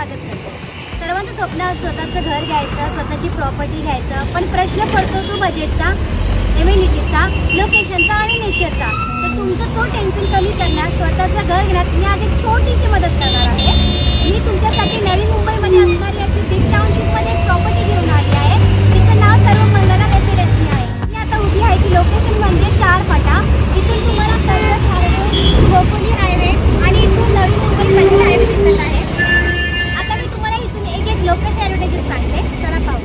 स्वागत करतो। सर्वांचं स्वप्न असतं स्वतःचं घर घ्यायचं, स्वतःची प्रॉपर्टी घ्यायचं, पण प्रश्न पडतो तो बजेटचा, एम्युनिटीचा, लोकेशनचा आणि नेचरचा। तर तुमचं तो टेन्शन कमी करण्यास स्वतःचं घर घेण्यात मी आज एक छोटीशी मदत करणार आहे। मी तुमच्यासाठी नवी मुंबईमध्ये असणारी अशी बिग टाउनशिपमध्ये एक प्रॉपर्टी घेऊन आली आहे, तिचं नाव सर्वमंगला रेसिडेन्सी आहे। मी आता उभी आहे ती लोकेशन म्हणजे 4 फाटा। इथून तुम्हाला कर्जत हायवे, गोकुली हायवे आणि इथून नवी मुंबई पनवेल हायवे दिसत आहे। आता मी तुम्हाला इथून एक लोकेशन ॲडव्हर्टाइज सांगते, चला पाहू।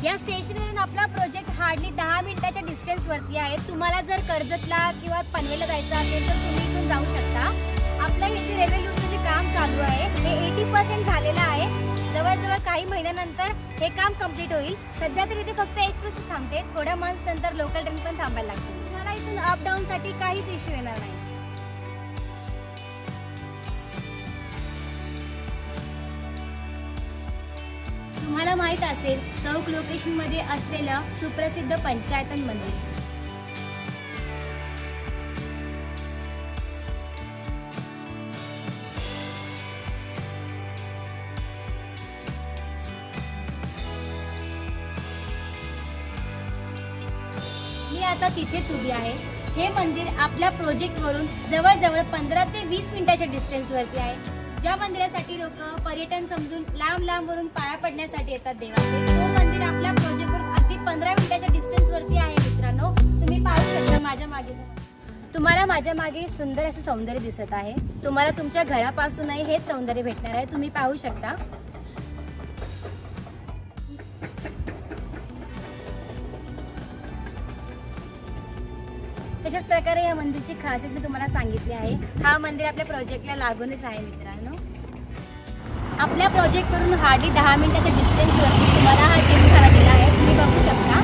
या स्टेशनवरून आपला प्रोजेक्ट हार्डली 10 मिनिटाच्या डिस्टन्सवरती आहे। तुम्हाला जर कर्जतला किंवा पनवेलला जायचं असेल तर तुम्ही इथून जाऊ शकता। आपल्या इथे रेल्वे लूटचं काम चालू आहे, हे 80% झालेलं आहे। जवळजवळ काही महिन्यानंतर हे काम कंप्लीट होईल। सध्या तर इथे फक्त एक्सप्रेस थांबते, थोड्या मंथ्स नंतर लोकल ट्रेन पण थांबायला लागते। तुम्हाला इथून अप डाऊनसाठी काहीच इश्यू येणार नाही। तुम्हाला माहित असेल चौक लोकेशन मध्ये असलेलं सुप्रसिद्ध पंचायतन मंदिर। मी आता तिथेच उभी आहे। हे मंदिर आपल्या प्रोजेक्ट वरून जवळजवळ 15 ते 20 मिनिटाच्या डिस्टन्स वरती आहे। ज्या मंदिरासाठी लोक पर्यटन समजून लांब वरून पाया पडण्यासाठी येतात देवाचे, तो मंदिर आपल्या प्रोजेक्ट वरून अगदी 15 मिनिटाच्या डिस्टन्स वरती आहे। मित्रांनो, तुम्ही पाहू शकता माझ्या मागे, तुम्हाला माझ्या मागे सुंदर असं सौंदर्य दिसत आहे। तुम्हाला तुमच्या घरापासूनही हेच सौंदर्य भेटणार आहे, तुम्ही पाहू शकता। तशाच प्रकारे या मंदिरची खासियत मी तुम्हाला सांगितली आहे। हा मंदिर आपल्या प्रोजेक्टला लागूनच आहे। मित्रांनो, आपल्या प्रोजेक्टवरून हार्डली 10 मिनिटाच्या डिस्टन्सवरती तुम्हाला हा जिमखाना दिला आहे, तुम्ही बघू शकता।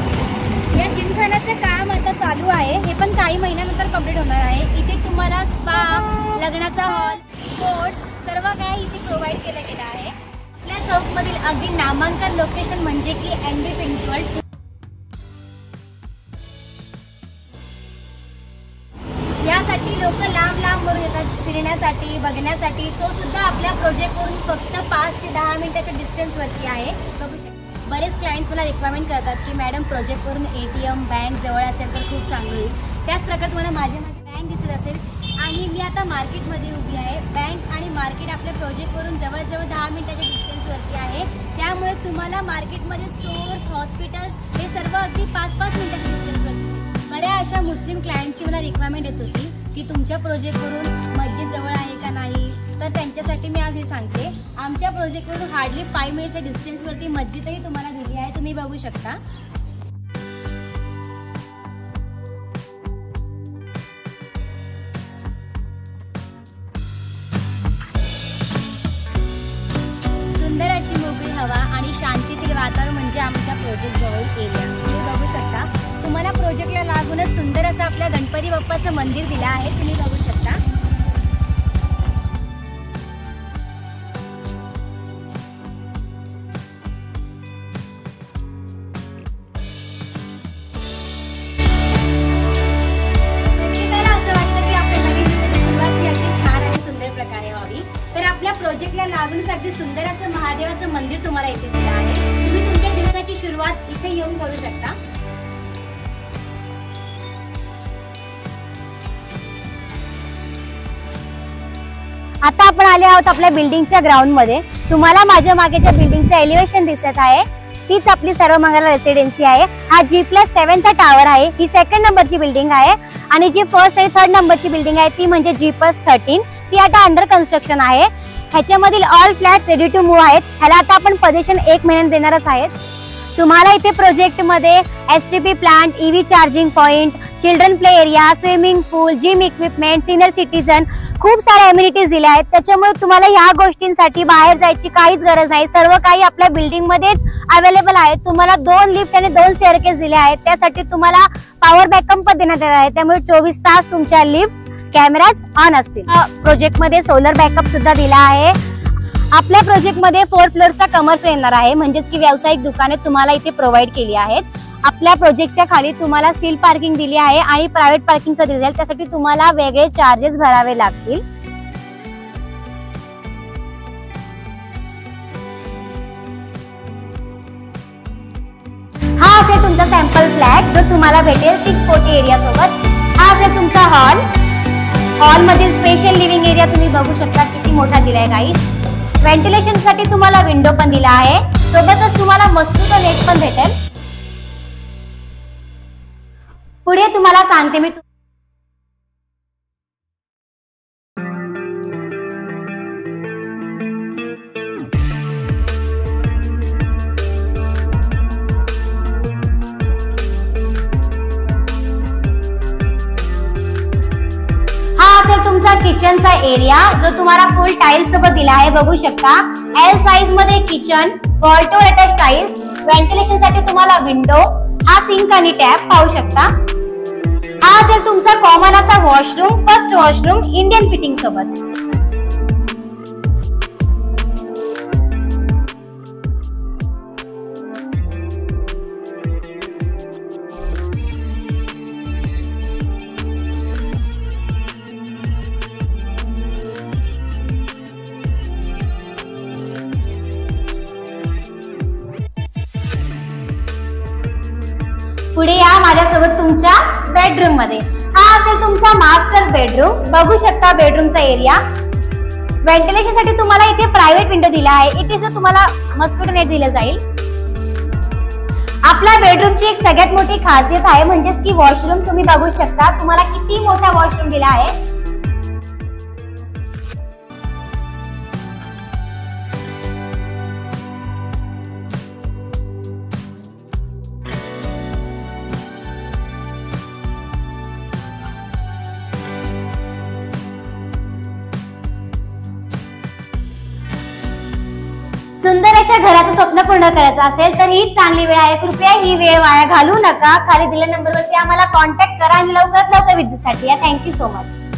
या जिमखान्याचं काम आता चालू आहे, हे पण काही महिन्यानंतर कंप्लीट होणार आहे। इथे तुम्हाला स्पा, लग्नाचा हॉल, स्पोर्ट्स सर्व काही इथे प्रोव्हाइड केलं गेलं आहे। आपल्या चौकमधील अगदी नामांकन लोकेशन म्हणजे की एनडी फिल्म्स वर्ल्ड। यासाठी लोक लांब वरून येतात फिरण्यासाठी, बघण्यासाठी। तो सुद्धा आपल्या प्रोजेक्टवरून फक्त 5 ते 10 मिनिटाच्या डिस्टन्सवरती आहे, बघू शकता। बरेच क्लायंट्स मला रिक्वायरमेंट करतात की मॅडम प्रोजेक्टवरून ATM, बँक जवळ असेल तर खूप चांगलं होईल। त्याच प्रकारे तुम्हाला माझी बँक दिसत असेल आणि मी आता मार्केटमध्ये उभी आहे। बँक आणि मार्केट आपल्या प्रोजेक्टवरून जवळजवळ 10 मिनिटाच्या डिस्टन्सवरती आहे। त्यामुळे तुम्हाला मार्केटमध्ये स्टोर्स, हॉस्पिटल्स हे सर्व अगदी 5-5 मिनिटाच्या डिस्टन्सवरती। बऱ्या अशा मुस्लिम क्लायंटची मला रिक्वायरमेंट येत होती की तुमच्या प्रोजेक्टवरून मस्जिद जवळ आहे का नाही, तर त्यांच्यासाठी मी आज हे सांगते। आमच्या प्रोजेक्टवरून हार्डली 5 मिनिटच्या डिस्टन्सवरती मस्जिदही तुम्हाला दिली आहे, तुम्ही बघू शकता। सुंदर अशी मोकळी हवा आणि शांतीतील वातावरण म्हणजे आमच्या प्रोजेक्ट जवळ एरिया, तुम्ही बघू शकता। तुम्हाला प्रोजेक्टला लागूनच सुंदर असं आपल्या गणपती बाप्पाचं मंदिर दिलं आहे, तुम्ही बघू शकता। असं वाटतं की आपल्या नवीन दिवसाची सुरुवात ही अगदी छान आणि सुंदर प्रकारे व्हावी। तर आपल्या प्रोजेक्टला लागूनच अगदी सुंदर असं महादेवाचं मंदिर तुम्हाला इथे दिलं आहे। तुम्ही तुमच्या दिवसाची सुरुवात इथे येऊन करू शकता। आता आपण आले आहोत आपल्या बिल्डिंगच्या ग्राउंड मध्ये। तुम्हाला माझ्या मागेच्या बिल्डिंगचं एलिव्हेशन दिसत आहे, हीच आपली सर्वमंगला रेसिडेन्सी आहे। हा G+7 चा टावर आहे। ही 2nd नंबरची बिल्डिंग आहे आणि जी 1st आणि 3rd नंबरची बिल्डिंग आहे ती म्हणजे G+13, ती आता अंडर कन्स्ट्रक्शन आहे। ह्याच्यामधील all flats ready to move आहेत। ह्याला आता आपण पोझिशन 1 महिन्यात देणारच आहेत। तुम्हाला इथे प्रोजेक्ट मध्ये STP plant, EV charging point, children play area, swimming pool, gym equipment, senior citizen खूप सारे अम्युनिटीज दिल्या आहेत। त्याच्यामुळे तुम्हाला ह्या गोष्टींसाठी बाहेर जायची काहीच गरज नाही, सर्व काही आपल्या बिल्डिंग मध्येच अवेलेबल आहे। तुम्हाला 2 लिफ्ट आणि 2 स्टेअरकेस दिले आहेत, त्यासाठी तुम्हाला पॉवर बॅकअप पण देण्यात आला आहे। त्यामुळे 24 तास तुमच्या लिफ्ट, कॅमेराज ऑन असतील। प्रोजेक्ट मध्ये सोलर बॅकअप सुद्धा दिला आहे। आपल्या प्रोजेक्ट मध्ये 4 फ्लोअर्सचा कमर्शियल येणार आहे, म्हणजेच की व्यावसायिक दुकाने तुम्हाला इथे प्रोव्हाइड केली आहेत। आपल्या प्रोजेक्टच्या खाली तुम्हाला स्टील पार्किंग दिली आहे आणि प्रायव्हेट पार्किंग दिली जाईल, त्यासाठी तुम्हाला वेगळे चार्जेस भरावे लागतील। हा असेल तुमचा सॅम्पल फ्लॅट जो तुम्हाला भेटेल 640 एरिया सोबत। हा असेल तुमचा हॉल। हॉल मधील स्पेशल लिव्हिंग एरिया तुम्ही बघू शकता किती मोठा दिलाय गाईस। व्हेंटिलेशन साठी तुम्हाला विंडो पण दिला आहे, सोबतच तुम्हाला मस्किटो नेट पण भेटेल। पुढे तुम्हाला सांगते मी तुमचा किचनचा एरिया जो तुम्हाला फुल टाइल्स सोबत दिला आहे, बघू शकता। एल साइज मध्ये kitchen, wall to attach tiles, ventilation साठी तुम्हाला विंडो, हा सिंक आणि टॅप पाहू शकता। हा असेल तुमचा कॉमन असा washroom, first washroom Indian fitting सोबत। पुढे या माझ्यासोबत तुमच्या बेडरूम मध्ये। हा असेल तुमचा मास्टर बेडरूम, बघू शकता बेडरूमचा एरिया। व्हेंटिलेशन साठी तुम्हाला इथे प्रायव्हेट विंडो दिला आहे, इथे जो तुम्हाला मस्किटो नेट दिलं जाईल। आपल्या बेडरूमची एक सगळ्यात मोठी खासियत आहे म्हणजेच की वॉशरूम तुम्ही बघू शकता, तुम्हाला किती मोठा वॉशरूम दिला आहे। सुंदर अशा घराचं स्वप्न पूर्ण करायचं असेल तर ही चांगली वेळ आहे। कृपया ही वेळ वाया घालवू नका। खाली दिलेल्या नंबरवरती आम्हाला कॉन्टॅक्ट करा आणि लवकरात लवकर विजिटसाठी या। Thank you so much.